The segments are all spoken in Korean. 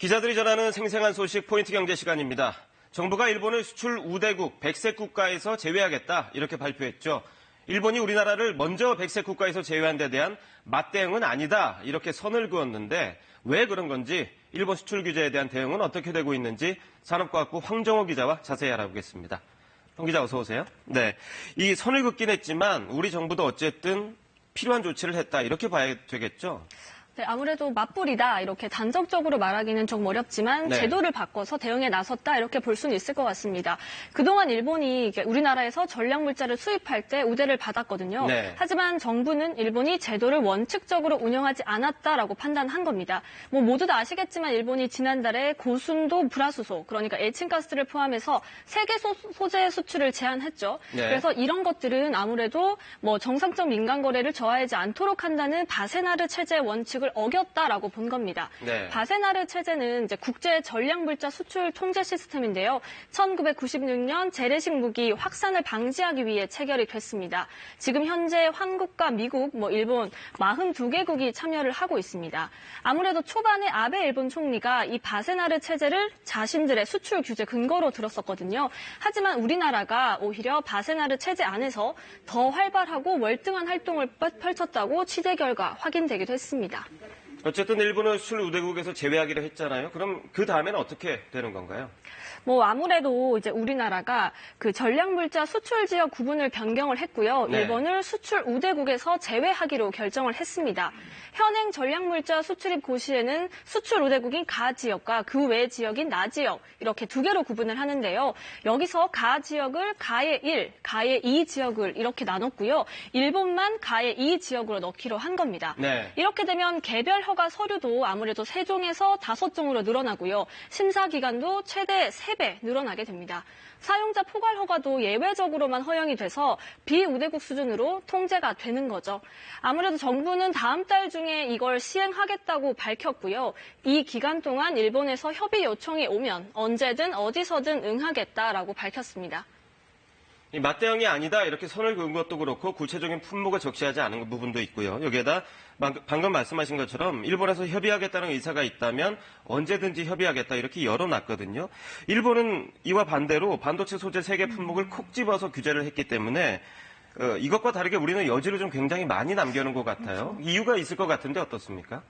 기자들이 전하는 생생한 소식 포인트 경제 시간입니다. 정부가 일본을 수출 우대국, 백색 국가에서 제외하겠다 이렇게 발표했죠. 일본이 우리나라를 먼저 백색 국가에서 제외한 데 대한 맞대응은 아니다 이렇게 선을 그었는데 왜 그런 건지 일본 수출 규제에 대한 대응은 어떻게 되고 있는지 산업과학부 황정호 기자와 자세히 알아보겠습니다. 황 기자 어서 오세요. 네, 이 선을 긋긴 했지만 우리 정부도 어쨌든 필요한 조치를 했다 이렇게 봐야 되겠죠. 네, 아무래도 맞불이다 이렇게 단정적으로 말하기는 좀 어렵지만 네. 제도를 바꿔서 대응에 나섰다 이렇게 볼 수는 있을 것 같습니다. 그동안 일본이 우리나라에서 전략물자를 수입할 때 우대를 받았거든요. 네. 하지만 정부는 일본이 제도를 원칙적으로 운영하지 않았다라고 판단한 겁니다. 모두 다 아시겠지만 일본이 지난달에 고순도 불화수소 그러니까 에칭가스를 포함해서 세계 소재 수출을 제한했죠. 네. 그래서 이런 것들은 아무래도 정상적 민간 거래를 저하하지 않도록 한다는 바세나르 체제 원칙을 어겼다라고 본 겁니다. 네. 바세나르 체제는 이제 국제 전략물자 수출 통제 시스템인데요. 1996년 재래식 무기 확산을 방지하기 위해 체결이 됐습니다. 지금 현재 한국과 미국, 일본 42개국이 참여를 하고 있습니다. 아무래도 초반에 아베 일본 총리가 이 바세나르 체제를 자신들의 수출 규제 근거로 들었었거든요. 하지만 우리나라가 오히려 바세나르 체제 안에서 더 활발하고 월등한 활동을 펼쳤다고 취재 결과 확인되기도 했습니다. 어쨌든 일본을 수출 우대국에서 제외하기로 했잖아요. 그럼 그 다음에는 어떻게 되는 건가요? 아무래도 이제 우리나라가 그 전략물자 수출 지역 구분을 변경을 했고요. 네. 일본을 수출 우대국에서 제외하기로 결정을 했습니다. 현행 전략물자 수출입 고시에는 수출 우대국인 가 지역과 그 외 지역인 나 지역 이렇게 두 개로 구분을 하는데요. 여기서 가 지역을 가의 1, 가의 2 지역을 이렇게 나눴고요. 일본만 가의 2 지역으로 넣기로 한 겁니다. 네. 이렇게 되면 개별 허가 서류도 아무래도 3종에서 5종으로 늘어나고요. 심사 기간도 최대 3배 늘어나게 됩니다. 사용자 포괄 허가도 예외적으로만 허용이 돼서 비우대국 수준으로 통제가 되는 거죠. 아무래도 정부는 다음 달 중에 이걸 시행하겠다고 밝혔고요. 이 기간 동안 일본에서 협의 요청이 오면 언제든 어디서든 응하겠다라고 밝혔습니다. 이 맞대응이 아니다 이렇게 선을 그은 것도 그렇고 구체적인 품목을 적시하지 않은 부분도 있고요. 여기에다 방금 말씀하신 것처럼 일본에서 협의하겠다는 의사가 있다면 언제든지 협의하겠다 이렇게 열어놨거든요. 일본은 이와 반대로 반도체 소재 3개 품목을 콕 집어서 규제를 했기 때문에 이것과 다르게 우리는 여지를 좀 굉장히 많이 남겨놓은 것 같아요. 이유가 있을 것 같은데 어떻습니까?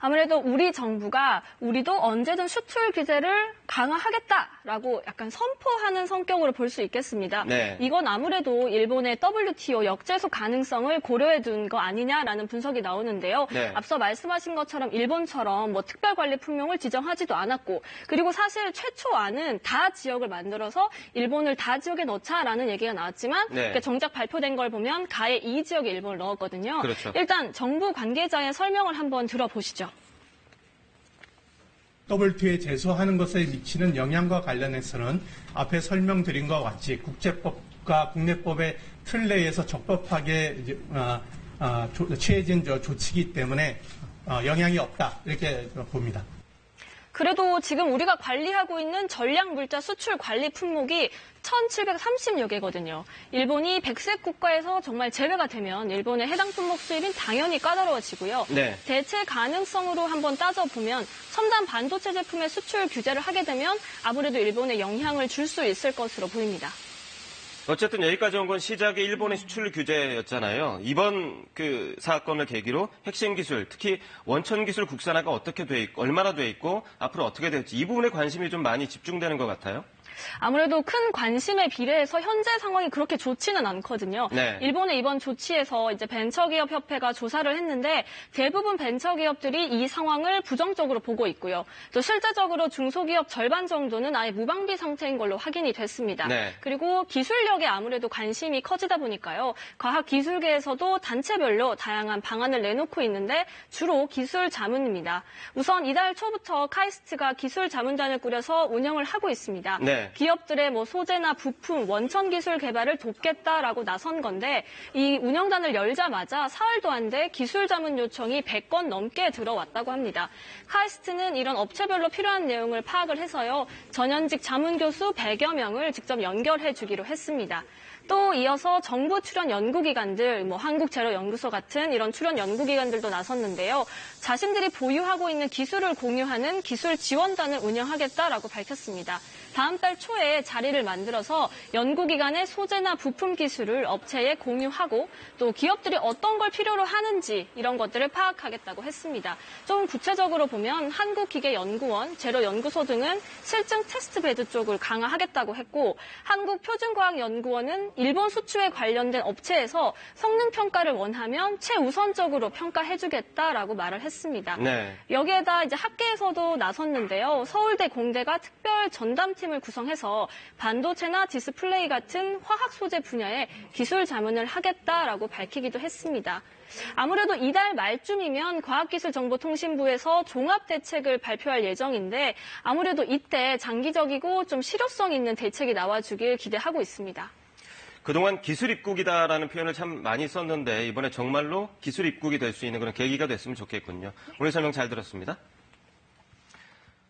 아무래도 우리 정부가 우리도 언제든 수출 규제를 강화하겠다라고 약간 선포하는 성격으로 볼 수 있겠습니다. 네. 이건 아무래도 일본의 WTO 역제소 가능성을 고려해 둔 거 아니냐라는 분석이 나오는데요. 네. 앞서 말씀하신 것처럼 일본처럼 특별관리 품목을 지정하지도 않았고 그리고 사실 최초안은 다 지역을 만들어서 일본을 다 지역에 넣자라는 얘기가 나왔지만 네. 정작 발표된 걸 보면 가의 2 지역에 일본을 넣었거든요. 그렇죠. 일단 정부 관계자의 설명을 한번 들어보시죠. WTO에 제소하는 것에 미치는 영향과 관련해서는 앞에 설명드린 것과 같이 국제법과 국내법의 틀 내에서 적법하게 취해진 조치이기 때문에 영향이 없다 이렇게 봅니다. 그래도 지금 우리가 관리하고 있는 전략물자 수출 관리 품목이 1,730여 개거든요. 일본이 백색 국가에서 정말 제외가 되면 일본의 해당 품목 수입은 당연히 까다로워지고요. 네. 대체 가능성으로 한번 따져보면 첨단 반도체 제품의 수출 규제를 하게 되면 아무래도 일본에 영향을 줄 수 있을 것으로 보입니다. 어쨌든 여기까지 온 건 시작이 일본의 수출 규제였잖아요. 이번 사건을 계기로 핵심 기술, 특히 원천 기술 국산화가 어떻게 돼 있고 얼마나 돼 있고 앞으로 어떻게 될지 이 부분에 관심이 좀 많이 집중되는 것 같아요. 아무래도 큰 관심에 비례해서 현재 상황이 그렇게 좋지는 않거든요. 네. 일본의 이번 조치에서 이제 벤처기업협회가 조사를 했는데 대부분 벤처기업들이 이 상황을 부정적으로 보고 있고요. 또 실제적으로 중소기업 절반 정도는 아예 무방비 상태인 걸로 확인이 됐습니다. 네. 그리고 기술력에 아무래도 관심이 커지다 보니까요. 과학기술계에서도 단체별로 다양한 방안을 내놓고 있는데 주로 기술 자문입니다. 우선 이달 초부터 카이스트가 기술 자문단을 꾸려서 운영을 하고 있습니다. 네. 기업들의 소재나 부품, 원천 기술 개발을 돕겠다라고 나선 건데 이 운영단을 열자마자 사흘도 안 돼 기술 자문 요청이 100건 넘게 들어왔다고 합니다. 카이스트는 이런 업체별로 필요한 내용을 파악을 해서요. 전현직 자문 교수 100여 명을 직접 연결해 주기로 했습니다. 또 이어서 정부 출연 연구기관들, 한국재료연구소 같은 이런 출연 연구기관들도 나섰는데요. 자신들이 보유하고 있는 기술을 공유하는 기술 지원단을 운영하겠다라고 밝혔습니다. 다음 달 초에 자리를 만들어서 연구기관의 소재나 부품 기술을 업체에 공유하고 또 기업들이 어떤 걸 필요로 하는지 이런 것들을 파악하겠다고 했습니다. 좀 구체적으로 보면 한국기계연구원, 재료연구소 등은 실증 테스트베드 쪽을 강화하겠다고 했고 한국표준과학연구원은 일본 수출에 관련된 업체에서 성능 평가를 원하면 최우선적으로 평가해주겠다라고 말을 했습니다. 네. 여기에다 이제 학계에서도 나섰는데요. 서울대, 공대가 특별 전담팀을 구성해서 반도체나 디스플레이 같은 화학 소재 분야에 기술 자문을 하겠다라고 밝히기도 했습니다. 아무래도 이달 말쯤이면 과학기술정보통신부에서 종합대책을 발표할 예정인데 아무래도 이때 장기적이고 좀 실효성 있는 대책이 나와주길 기대하고 있습니다. 그동안 기술 입국이다라는 표현을 참 많이 썼는데 이번에 정말로 기술 입국이 될 수 있는 그런 계기가 됐으면 좋겠군요. 오늘 설명 잘 들었습니다.